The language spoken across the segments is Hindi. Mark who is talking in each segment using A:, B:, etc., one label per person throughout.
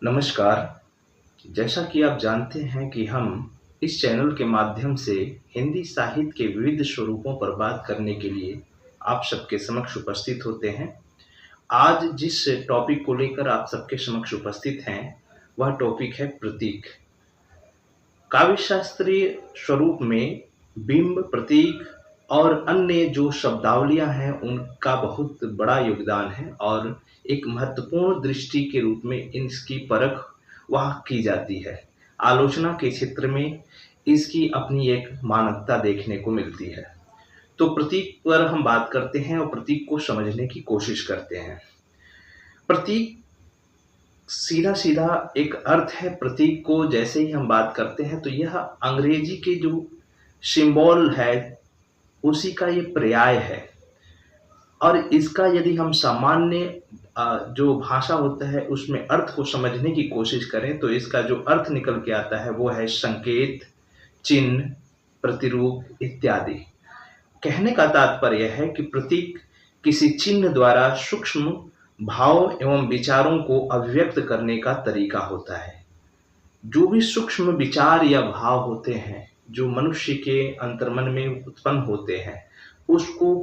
A: नमस्कार। जैसा कि आप जानते हैं कि हम इस चैनल के माध्यम से हिंदी साहित्य के विविध स्वरूपों पर बात करने के लिए आप सबके समक्ष उपस्थित होते हैं। आज जिस टॉपिक को लेकर आप सबके समक्ष उपस्थित हैं, वह टॉपिक है प्रतीक। काव्य शास्त्रीय स्वरूप में बिंब, प्रतीक और अन्य जो शब्दावलियाँ हैं, उनका बहुत बड़ा योगदान है और एक महत्वपूर्ण दृष्टि के रूप में इसकी परख वहाँ की जाती है। आलोचना के क्षेत्र में इसकी अपनी एक मानकता देखने को मिलती है। तो प्रतीक पर हम बात करते हैं और प्रतीक को समझने की कोशिश करते हैं। प्रतीक सीधा-सीधा एक अर्थ है। प्रतीक को जैसे ही हम बात करते हैं तो यह अंग्रेजी के जो सिंबल है, उसी का ये पर्याय है और इसका यदि हम सामान्य जो भाषा होता है उसमें अर्थ को समझने की कोशिश करें तो इसका जो अर्थ निकल के आता है वो है संकेत, चिन्ह, प्रतिरूप इत्यादि। कहने का तात्पर्य है कि प्रतीक किसी चिन्ह द्वारा सूक्ष्म भाव एवं विचारों को अभिव्यक्त करने का तरीका होता है। जो भी सूक्ष्म विचार या भाव होते हैं, जो मनुष्य के अंतर्मन में उत्पन्न होते हैं, उसको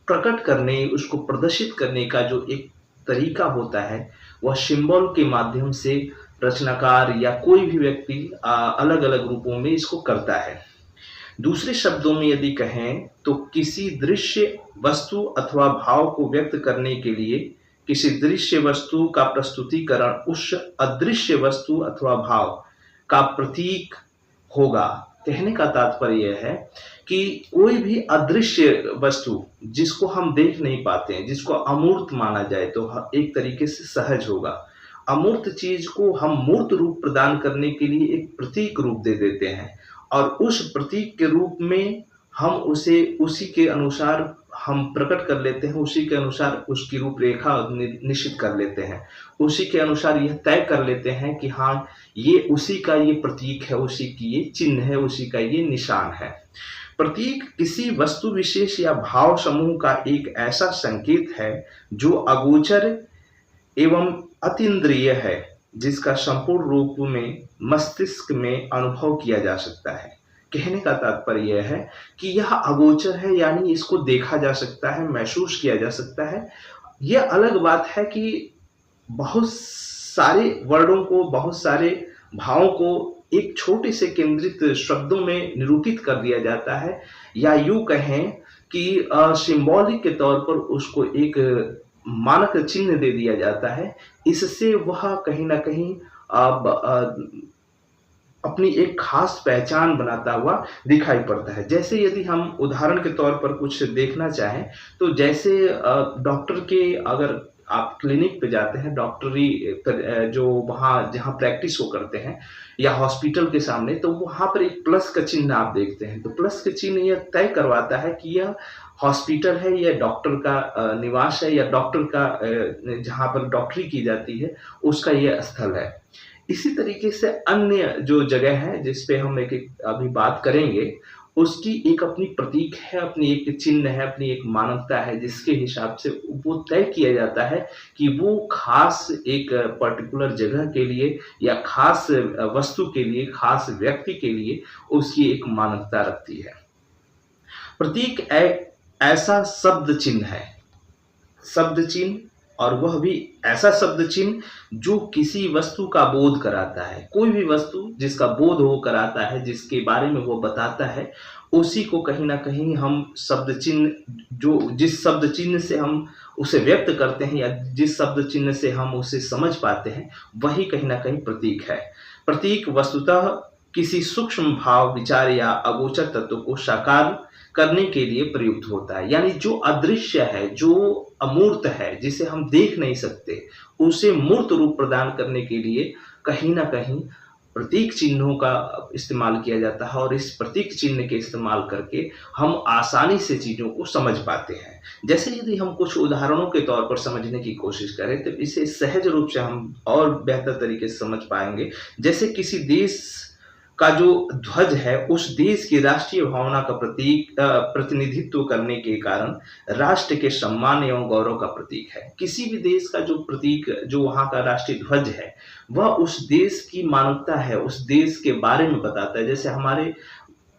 A: प्रकट करने, उसको प्रदर्शित करने का जो एक तरीका होता है, वह सिंबल के माध्यम से रचनाकार या कोई भी व्यक्ति अलग-अलग रूपों में इसको करता है। दूसरे शब्दों में यदि कहें तो किसी दृश्य, वस्तु अथवा भाव को व्यक्त करने के लिए किसी दृश्य वस्तु का प्रस्तुतिकरण उस अदृश्य वस्तु अथवा भाव का प्रतीक होगा। कहने का तात्पर्य है कि कोई भी अदृश्य वस्तु जिसको हम देख नहीं पाते हैं, जिसको अमूर्त माना जाए तो एक तरीके से सहज होगा। अमूर्त चीज को हम मूर्त रूप प्रदान करने के लिए एक प्रतीक रूप दे देते हैं और उस प्रतीक के रूप में हम उसे उसी के अनुसार हम प्रकट कर लेते हैं, उसी के अनुसार उसकी रूपरेखा निश्चित कर लेते हैं, उसी के अनुसार यह तय कर लेते हैं कि हाँ, ये उसी का ये प्रतीक है, उसी की ये चिन्ह है, उसी का ये निशान है। प्रतीक किसी वस्तु विशेष या भाव समूह का एक ऐसा संकेत है जो अगोचर एवं अतीन्द्रिय है, जिसका संपूर्ण रूप में मस्तिष्क में अनुभव किया जा सकता है। कहने का तात्पर्य यह है कि यह अगोचर है, यानी इसको देखा जा सकता है, महसूस किया जा सकता है। यह अलग बात है कि बहुत सारे वर्डों को, बहुत सारे भावों को एक छोटे से केंद्रित शब्दों में निरूपित कर दिया जाता है या यूँ कहें कि सिंबॉलिक के तौर पर उसको एक मानक चिन्ह दे दिया जाता है। इससे वह कहीं न कहीं अपनी एक खास पहचान बनाता हुआ दिखाई पड़ता है। जैसे यदि हम उदाहरण के तौर पर कुछ देखना चाहें, तो जैसे डॉक्टर के अगर आप क्लिनिक पे जाते हैं, डॉक्टरी जो वहाँ जहाँ प्रैक्टिस वो करते हैं या हॉस्पिटल के सामने, तो वहाँ पर एक प्लस का चिन्ह आप देखते हैं। तो प्लस का चिन्ह यह तय करवाता है कि यह हॉस्पिटल है या डॉक्टर का निवास है या डॉक्टर का जहाँ पर डॉक्टरी की जाती है, उसका यह स्थल है। इसी तरीके से अन्य जो जगह है जिस पे हम एक अभी बात करेंगे, उसकी एक अपनी प्रतीक है, अपनी एक चिन्ह है, अपनी एक मानकता है, जिसके हिसाब से वो तय किया जाता है कि वो खास एक पर्टिकुलर जगह के लिए या खास वस्तु के लिए, खास व्यक्ति के लिए उसकी एक मानकता रखती है। प्रतीक ऐसा शब्द चिन्ह है, शब्द चिन्ह, और वह भी ऐसा शब्द चिन्ह जो किसी वस्तु का बोध कराता है। कोई भी वस्तु जिसका बोध वो कराता है, जिसके बारे में वो बताता है, उसी को कहीं न कहीं हम शब्द चिन्ह, जो जिस शब्द चिन्ह से हम उसे व्यक्त करते हैं या जिस शब्द चिन्ह से हम उसे समझ पाते हैं, वही कहीं न कहीं प्रतीक है। प्रतीक वस्तुतः किसी सूक्ष्म भाव, विचार या अगोचर तत्व को साकार करने के लिए प्रयुक्त होता है। यानी जो अदृश्य है, जो अमूर्त है, जिसे हम देख नहीं सकते, उसे मूर्त रूप प्रदान करने के लिए कहीं न कहीं प्रतीक चिन्हों का इस्तेमाल किया जाता है और इस प्रतीक चिन्ह के इस्तेमाल करके हम आसानी से चीज़ों को समझ पाते हैं। जैसे यदि हम कुछ उदाहरणों के तौर पर समझने की कोशिश करें तो इसे सहज रूप से हम और बेहतर तरीके से समझ पाएँगे। जैसे किसी देश का जो ध्वज है उस देश की राष्ट्रीय भावना का प्रतिनिधित्व करने के कारण राष्ट्र के सम्मान एवं गौरव का प्रतीक है। किसी भी देश का जो प्रतीक, जो वहाँ का राष्ट्रीय ध्वज है, वह उस देश की मानवता है, उस देश के बारे में बताता है। जैसे हमारे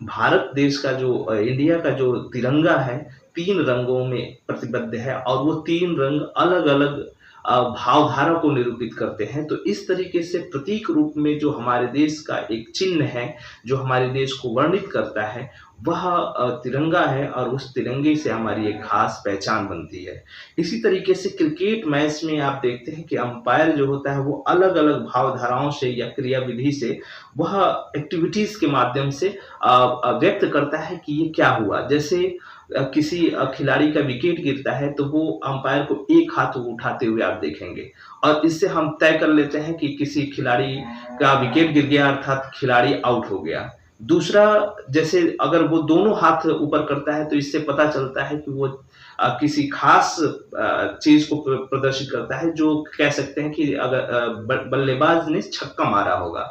A: भारत देश का जो इंडिया का जो तिरंगा है, 3 रंगों में प्रतिबद्ध है और वो 3 रंग अलग-अलग भावधारा को निरूपित करते हैं। तो इस तरीके से प्रतीक रूप में जो हमारे देश का एक चिन्ह है, जो हमारे देश को वर्णित करता है, वह तिरंगा है और उस तिरंगे से हमारी एक खास पहचान बनती है। इसी तरीके से क्रिकेट मैच में आप देखते हैं कि अंपायर जो होता है वो अलग-अलग भावधाराओं से या क्रियाविधि से वह एक्टिविटीज़ के माध्यम से व्यक्त करता है कि ये क्या हुआ। जैसे किसी खिलाड़ी का विकेट गिरता है तो वो अंपायर को एक हाथ उठाते हुए आप देखेंगे और इससे हम तय कर लेते हैं कि किसी खिलाड़ी का विकेट गिर गया अर्थात खिलाड़ी आउट हो गया। दूसरा, जैसे अगर वो दोनों हाथ ऊपर करता है तो इससे पता चलता है कि वो किसी खास चीज़ को प्रदर्शित करता है, जो कह सकते हैं कि अगर बल्लेबाज ने छक्का मारा होगा।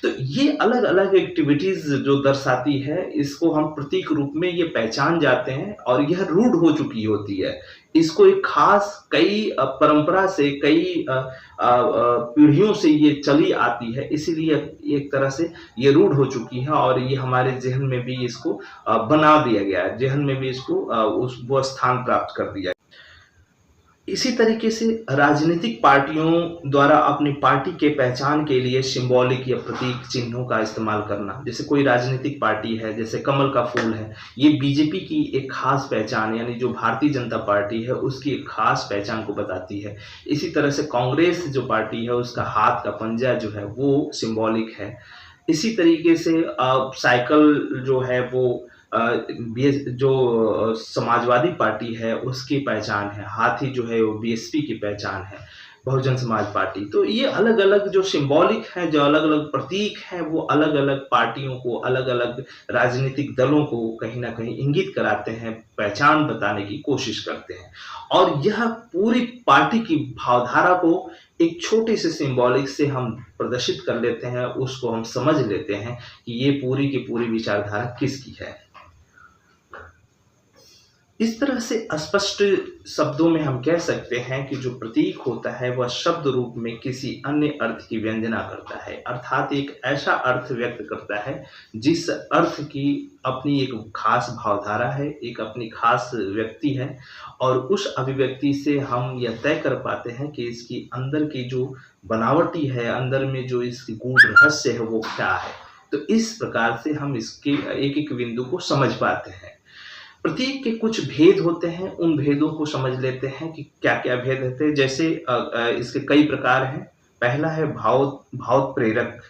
A: तो ये अलग-अलग एक्टिविटीज़ जो दर्शाती है, इसको हम प्रतीक रूप में ये पहचान जाते हैं और यह रूढ़ हो चुकी होती है। इसको एक खास कई परंपरा से कई पीढ़ियों से ये चली आती है, इसीलिए एक तरह से ये रूढ़ हो चुकी है और ये हमारे ज़हन में भी इसको बना दिया गया है। ज़हन में भी इसको वो स्थान प्राप्त कर दिया है। इसी तरीके से राजनीतिक पार्टियों द्वारा अपनी पार्टी के पहचान के लिए सिंबॉलिक या प्रतीक चिन्हों का इस्तेमाल करना। जैसे कोई राजनीतिक पार्टी है, जैसे कमल का फूल है, ये बीजेपी की एक खास पहचान, यानी जो भारतीय जनता पार्टी है उसकी एक खास पहचान को बताती है। इसी तरह से कांग्रेस जो पार्टी है उसका हाथ का पंजा जो है वो सिंबॉलिक है। इसी तरीके से साइकिल जो है वो जो समाजवादी पार्टी है उसकी पहचान है, हाथी जो है वो बीएसपी की पहचान है, बहुजन समाज पार्टी। तो ये अलग-अलग जो सिंबॉलिक है, जो अलग-अलग प्रतीक हैं, वो अलग-अलग पार्टियों को, अलग-अलग राजनीतिक दलों को कहीं न कहीं इंगित कराते हैं, पहचान बताने की कोशिश करते हैं। और यह पूरी पार्टी की भावधारा को एक छोटे से सिंबॉलिक से हम प्रदर्शित कर लेते हैं, उसको हम समझ लेते हैं कि ये पूरी की पूरी विचारधारा किसकी है। इस तरह से स्पष्ट शब्दों में हम कह सकते हैं कि जो प्रतीक होता है वह शब्द रूप में किसी अन्य अर्थ की व्यंजना करता है, अर्थात एक ऐसा अर्थ व्यक्त करता है जिस अर्थ की अपनी एक खास भावधारा है, एक अपनी खास व्यक्ति है और उस अभिव्यक्ति से हम यह तय कर पाते हैं कि इसकी अंदर की जो बनावटी है, अंदर में जो इसकी गूढ़ रहस्य है वो क्या है। तो इस प्रकार से हम इसके एक-एक बिंदु को समझ पाते हैं। प्रतीक के कुछ भेद होते हैं, उन भेदों को समझ लेते हैं कि क्या-क्या भेद होते हैं। जैसे इसके कई प्रकार हैं। पहला है भावोत्प्रेरक।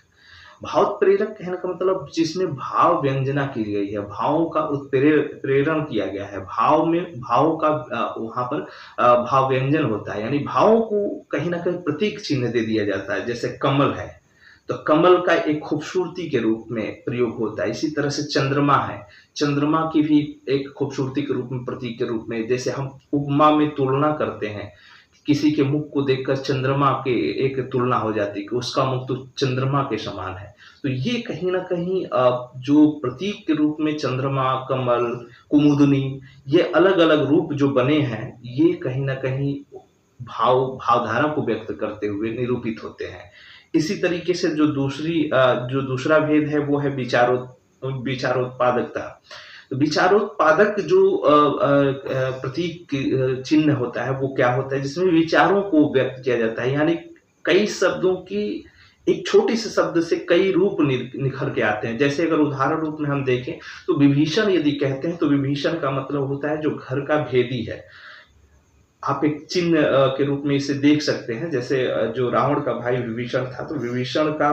A: भावोत्प्रेरक कहने का मतलब जिसमें भाव व्यंजना की गई है, भावों का प्रेरण किया गया है, भावों का वहाँ पर भाव व्यंजन होता है, यानी भावों को कहीं न कहीं प्रतीक चिन्ह दे दिया जाता है। जैसे कमल है, तो कमल का एक खूबसूरती के रूप में प्रयोग होता है। इसी तरह से चंद्रमा है, चंद्रमा की भी एक खूबसूरती के रूप में, प्रतीक के रूप में, जैसे हम उपमा में तुलना करते हैं, किसी के मुख को देखकर चंद्रमा के एक तुलना हो जाती है कि उसका मुख तो चंद्रमा के समान है। तो ये कहीं न कहीं जो प्रतीक के रूप में चंद्रमा, कमल, कुमुदनी, ये अलग-अलग रूप जो बने हैं, ये कहीं न कहीं भावधारा को व्यक्त करते हुए निरूपित होते हैं। इसी तरीके से जो दूसरा भेद है वो है विचारोत्पादकता। तो विचारोत्पादक जो प्रतीक चिन्ह होता है वो क्या होता है, जिसमें विचारों को व्यक्त किया जाता है, यानी कई शब्दों की एक छोटे से शब्द से कई रूप निखर के आते हैं। जैसे अगर उदाहरण रूप में हम देखें तो विभीषण यदि कहते हैं तो विभीषण का मतलब होता है जो घर का भेदी है। आप एक चिन्ह के रूप में इसे देख सकते हैं। जैसे जो रावण का भाई विभीषण था, तो विभीषण का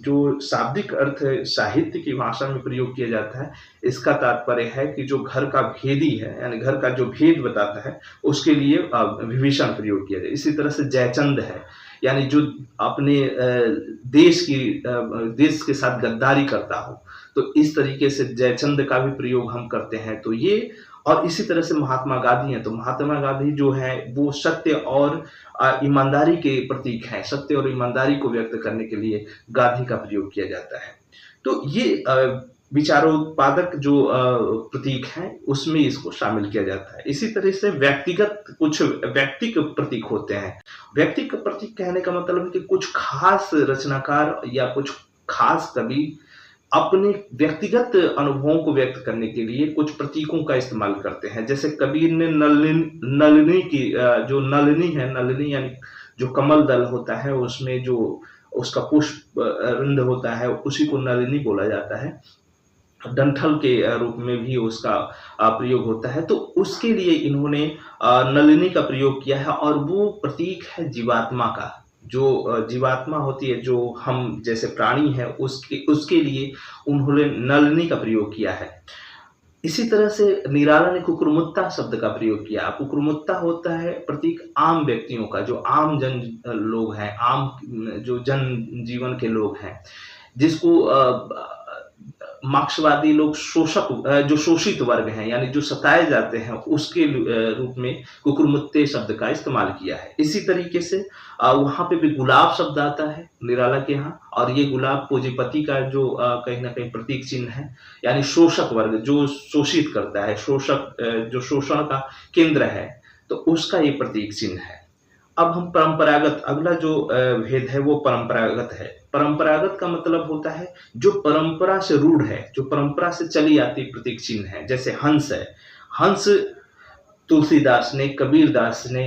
A: जो शाब्दिक अर्थ साहित्य की भाषा में प्रयोग किया जाता है, इसका तात्पर्य है कि जो घर का भेदी है, यानी घर का जो भेद बताता है, उसके लिए विभीषण प्रयोग किया जाए। इसी तरह से जयचंद है, यानी जो अपने देश के साथ गद्दारी करता हो, तो इस तरीके से जयचंद का भी प्रयोग हम करते हैं। तो ये, और इसी तरह से महात्मा गांधी हैं, तो महात्मा गांधी जो है वो सत्य और ईमानदारी के प्रतीक हैं। सत्य और ईमानदारी को व्यक्त करने के लिए गांधी का प्रयोग किया जाता है। तो ये विचारोत्पादक जो प्रतीक हैं, उसमें इसको शामिल किया जाता है। इसी तरह से व्यक्तिगत कुछ व्यक्ति के प्रतीक होते हैं। व्यक्ति का प्रतीक कहने का मतलब है कि कुछ खास रचनाकार या कुछ खास कवि अपने व्यक्तिगत अनुभवों को व्यक्त करने के लिए कुछ प्रतीकों का इस्तेमाल करते हैं। जैसे कबीर ने नलिनी की जो नलिनी है, नलिनी यानी जो कमल दल होता है, उसमें जो उसका पुष्प रंध्र होता है, उसी को नलिनी बोला जाता है। डंठल के रूप में भी उसका प्रयोग होता है। तो उसके लिए इन्होंने नलिनी का प्रयोग किया है, और वो प्रतीक है जीवात्मा का। जो जीवात्मा होती है, जो हम जैसे प्राणी हैं, उसके लिए उन्होंने नलिनी का प्रयोग किया है। इसी तरह से निराला ने कुकुरमुत्ता शब्द का प्रयोग किया। कुकुरमुत्ता होता है प्रतीक आम व्यक्तियों का, जो आम जन लोग हैं, आम जो जन जीवन के लोग हैं, जिसको मार्क्सवादी लोग शोषक जो शोषित वर्ग हैं, यानी जो सताए जाते हैं, उसके रूप में कुकुरमुत्ते शब्द का इस्तेमाल किया है। इसी तरीके से वहाँ पे भी गुलाब शब्द आता है निराला के यहाँ, और ये गुलाब पूंजीपति का जो कहीं न कहीं प्रतीक चिन्ह है, यानी शोषक वर्ग जो शोषित करता है, जो शोषण का केंद्र है, तो उसका ये प्रतीक चिन्ह है। अब हम परंपरागत, अगला जो भेद है वो परंपरागत है। परंपरागत का मतलब होता है जो परंपरा से रूढ़ है, जो परंपरा से चली आती प्रतीक चिन्ह है। जैसे हंस है, हंस तुलसीदास ने, कबीरदास ने,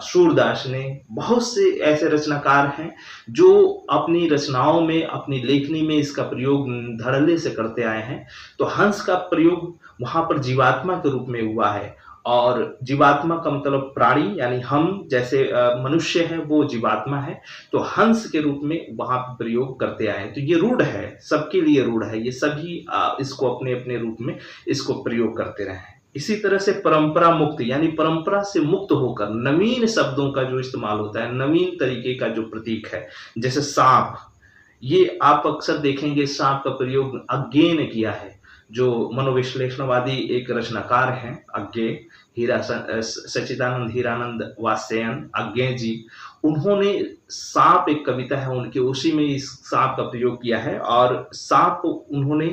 A: सूरदास ने, बहुत से ऐसे रचनाकार हैं जो अपनी रचनाओं में, अपनी लेखनी में इसका प्रयोग धड़ल्ले से करते आए हैं। तो हंस का प्रयोग वहाँ पर जीवात्मा के रूप में हुआ है, और जीवात्मा का मतलब प्राणी, यानी हम जैसे मनुष्य हैं, वो जीवात्मा है, तो हंस के रूप में वहाँ पे प्रयोग करते आए हैं। तो ये रूढ़ है, सबके लिए रूढ़ है, ये सभी इसको अपने अपने रूप में इसको प्रयोग करते रहे हैं। इसी तरह से परंपरा मुक्त, यानी परंपरा से मुक्त होकर नवीन शब्दों का जो इस्तेमाल होता है, नवीन तरीके का जो प्रतीक है, जैसे सांप, ये आप अक्सर देखेंगे सांप का प्रयोग अज्ञे ने किया है। जो मनोविश्लेषणवादी एक रचनाकार हैं, अज्ञे, सच्चिदानंद हीरानंद वात्स्ययन अज्ञे जी, उन्होंने सांप, एक कविता है उनकी, उसी में इस सांप का प्रयोग किया है। और सांप उन्होंने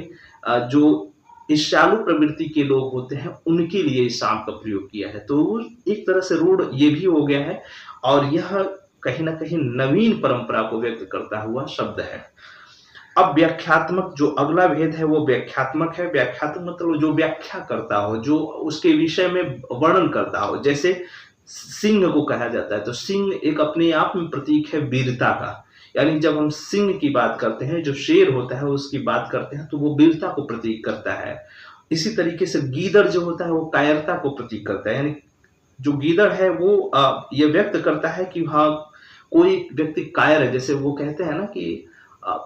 A: जो ईर्ष्यालु प्रवृत्ति के लोग होते हैं, उनके लिए इस सांप का प्रयोग किया है। तो एक तरह से रूढ़ ये भी हो गया है, और यह कहीं न कहीं नवीन परंपरा को व्यक्त करता हुआ शब्द है। अब व्याख्यात्मक, जो अगला भेद है वो व्याख्यात्मक है। व्याख्यात्मक मतलब जो व्याख्या करता हो, जो उसके विषय में वर्णन करता हो। जैसे सिंह को कहा जाता है, तो सिंह एक अपने आप में प्रतीक है वीरता का, यानी जब हम सिंह की बात करते हैं, जो शेर होता है उसकी बात करते हैं, तो वो वीरता को प्रतीक करता है। इसी तरीके से गीदड़ जो होता है वो कायरता को प्रतीक करता है, यानी जो गीदड़ है वो ये व्यक्त करता है कि हाँ, कोई व्यक्ति कायर है। जैसे वो कहते हैं ना कि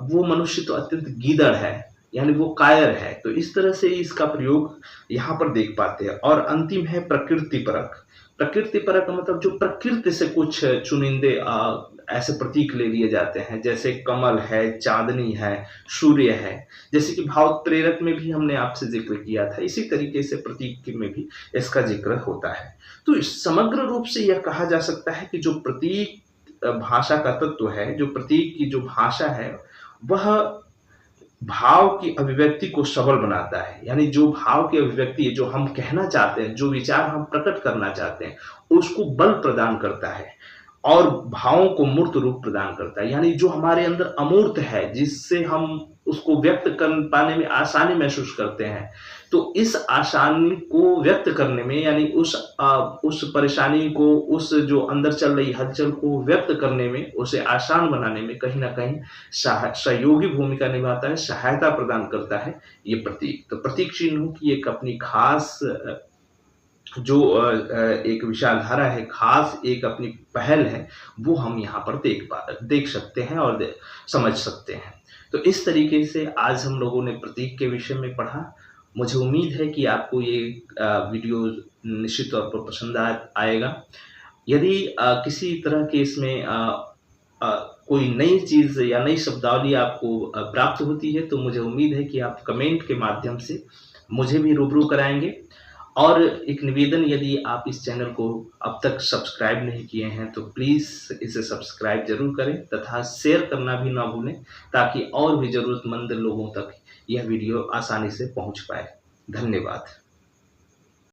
A: वो मनुष्य तो अत्यंत गीदड़ है, यानी वो कायर है। तो इस तरह से इसका प्रयोग यहाँ पर देख पाते हैं। और अंतिम है प्रकृति परक। प्रकृति परक का मतलब जो प्रकृति से कुछ चुनिंदे ऐसे प्रतीक ले लिए जाते हैं, जैसे कमल है, चांदनी है, सूर्य है, जैसे कि भाव प्रेरक में भी हमने आपसे जिक्र किया था। इसी तरीके से प्रतीक में भी इसका जिक्र होता है। तो समग्र रूप से यह कहा जा सकता है कि जो प्रतीक भाषा का तत्व है, जो प्रतीक की जो भाषा है, वह भाव की अभिव्यक्ति को सबल बनाता है। यानी जो भाव की अभिव्यक्ति है, जो हम कहना चाहते हैं, जो विचार हम प्रकट करना चाहते हैं, उसको बल प्रदान करता है, और भावों को मूर्त रूप प्रदान करता है। यानी जो हमारे अंदर अमूर्त है, जिससे हम उसको व्यक्त कर पाने में आसानी महसूस करते हैं, तो इस आसानी को व्यक्त करने में, यानी उस परेशानी को, उस जो अंदर चल रही हलचल को व्यक्त करने में, उसे आसान बनाने में कहीं न कहीं सहयोगी भूमिका निभाता है, सहायता प्रदान करता है ये प्रतीक। तो प्रतीक चिन्हों की एक अपनी खास जो एक विचारधारा है, खास एक अपनी पहल है, वो हम यहाँ पर देख सकते हैं और समझ सकते हैं। तो इस तरीके से आज हम लोगों ने प्रतीक के विषय में पढ़ा। मुझे उम्मीद है कि आपको ये वीडियो निश्चित तौर पर पसंद आएगा। यदि किसी तरह के इसमें कोई नई चीज़ या नई शब्दावली आपको प्राप्त होती है, तो मुझे उम्मीद है कि आप कमेंट के माध्यम से मुझे भी रूबरू कराएंगे। और एक निवेदन, यदि आप इस चैनल को अब तक सब्सक्राइब नहीं किए हैं तो प्लीज़ इसे सब्सक्राइब ज़रूर करें तथा शेयर करना भी ना भूलें, ताकि और भी ज़रूरतमंद लोगों तक यह वीडियो आसानी से पहुँच पाए। धन्यवाद।